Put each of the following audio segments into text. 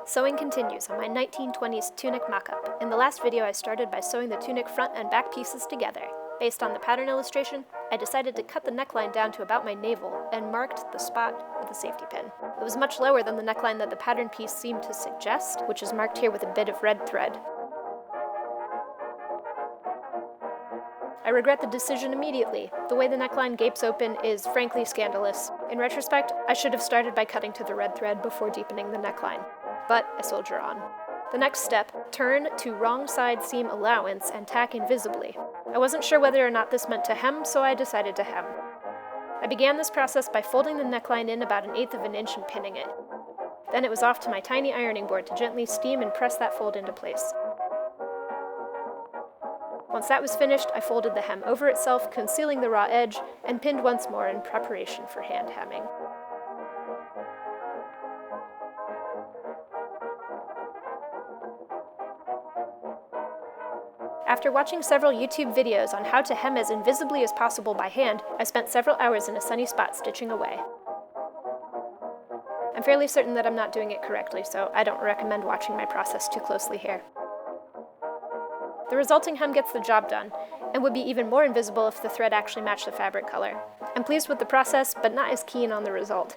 Sewing continues on my 1920s Tunic Mockup. In the last video I started by sewing the tunic front and back pieces together. Based on the pattern illustration, I decided to cut the neckline down to about my navel and marked the spot with a safety pin. It was much lower than the neckline that the pattern piece seemed to suggest, which is marked here with a bit of red thread. I regret the decision immediately. The way the neckline gapes open is frankly scandalous. In retrospect, I should have started by cutting to the red thread before deepening the neckline. But I soldier on. The next step, turn to wrong side seam allowance and tack invisibly. I wasn't sure whether or not this meant to hem, so I decided to hem. I began this process by folding the neckline in about 1/8 of an inch and pinning it. Then it was off to my tiny ironing board to gently steam and press that fold into place. Once that was finished, I folded the hem over itself, concealing the raw edge, and pinned once more in preparation for hand hemming. After watching several YouTube videos on how to hem as invisibly as possible by hand, I spent several hours in a sunny spot stitching away. I'm fairly certain that I'm not doing it correctly, so I don't recommend watching my process too closely here. The resulting hem gets the job done, and would be even more invisible if the thread actually matched the fabric color. I'm pleased with the process, but not as keen on the result.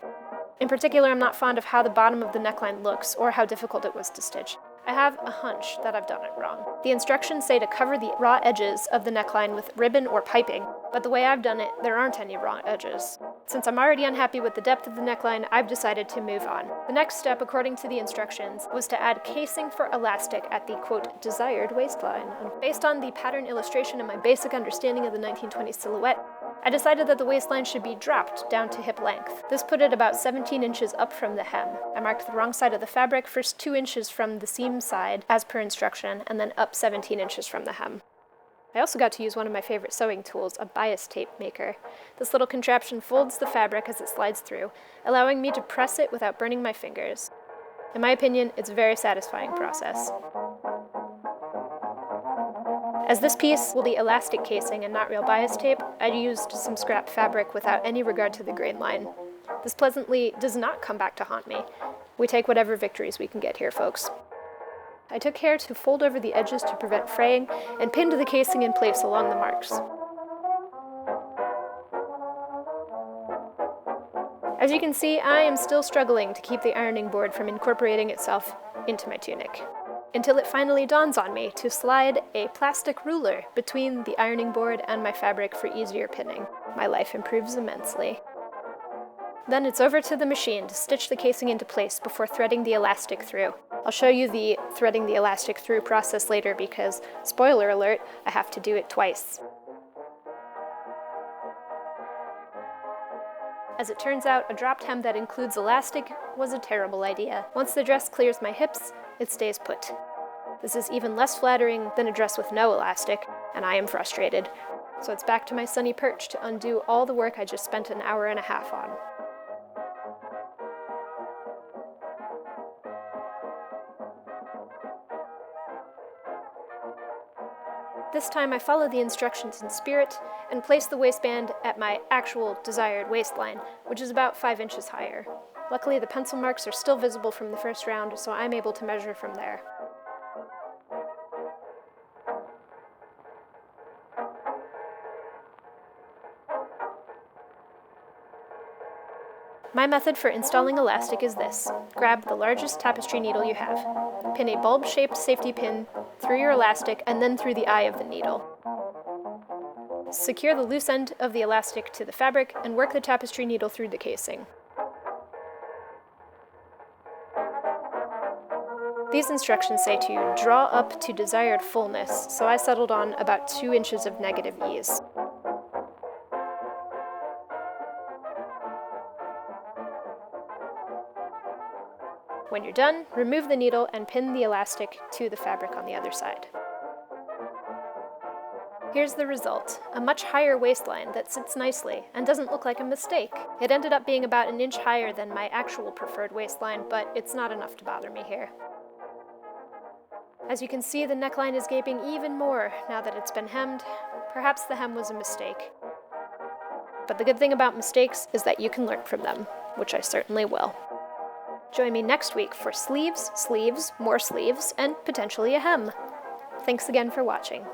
In particular, I'm not fond of how the bottom of the neckline looks, or how difficult it was to stitch. I have a hunch that I've done it wrong. The instructions say to cover the raw edges of the neckline with ribbon or piping, but the way I've done it, there aren't any raw edges. Since I'm already unhappy with the depth of the neckline, I've decided to move on. The next step, according to the instructions, was to add casing for elastic at the, quote, desired waistline. Based on the pattern illustration and my basic understanding of the 1920s silhouette, I decided that the waistline should be dropped down to hip length. This put it about 17 inches up from the hem. I marked the wrong side of the fabric, first 2 inches from the seam side, as per instruction, and then up 17 inches from the hem. I also got to use one of my favorite sewing tools, a bias tape maker. This little contraption folds the fabric as it slides through, allowing me to press it without burning my fingers. In my opinion, it's a very satisfying process. As this piece will be elastic casing and not real bias tape, I used some scrap fabric without any regard to the grain line. This pleasantly does not come back to haunt me. We take whatever victories we can get here, folks. I took care to fold over the edges to prevent fraying and pinned the casing in place along the marks. As you can see, I am still struggling to keep the ironing board from incorporating itself into my tunic, until it finally dawns on me to slide a plastic ruler between the ironing board and my fabric for easier pinning. My life improves immensely. Then it's over to the machine to stitch the casing into place before threading the elastic through. I'll show you the threading the elastic through process later because, spoiler alert, I have to do it twice. As it turns out, a dropped hem that includes elastic was a terrible idea. Once the dress clears my hips, it stays put. This is even less flattering than a dress with no elastic, and I am frustrated. So it's back to my sunny perch to undo all the work I just spent an hour and a half on. This time I followed the instructions in spirit and placed the waistband at my actual desired waistline, which is about 5 inches higher. Luckily, the pencil marks are still visible from the first round, so I'm able to measure from there. My method for installing elastic is this. Grab the largest tapestry needle you have. Pin a bulb-shaped safety pin through your elastic and then through the eye of the needle. Secure the loose end of the elastic to the fabric and work the tapestry needle through the casing. These instructions say to draw up to desired fullness, so I settled on about 2 inches of negative ease. When you're done, remove the needle and pin the elastic to the fabric on the other side. Here's the result, a much higher waistline that sits nicely and doesn't look like a mistake. It ended up being about 1 inch higher than my actual preferred waistline, but it's not enough to bother me here. As you can see, the neckline is gaping even more now that it's been hemmed. Perhaps the hem was a mistake. But the good thing about mistakes is that you can learn from them, which I certainly will. Join me next week for sleeves, sleeves, more sleeves, and potentially a hem. Thanks again for watching.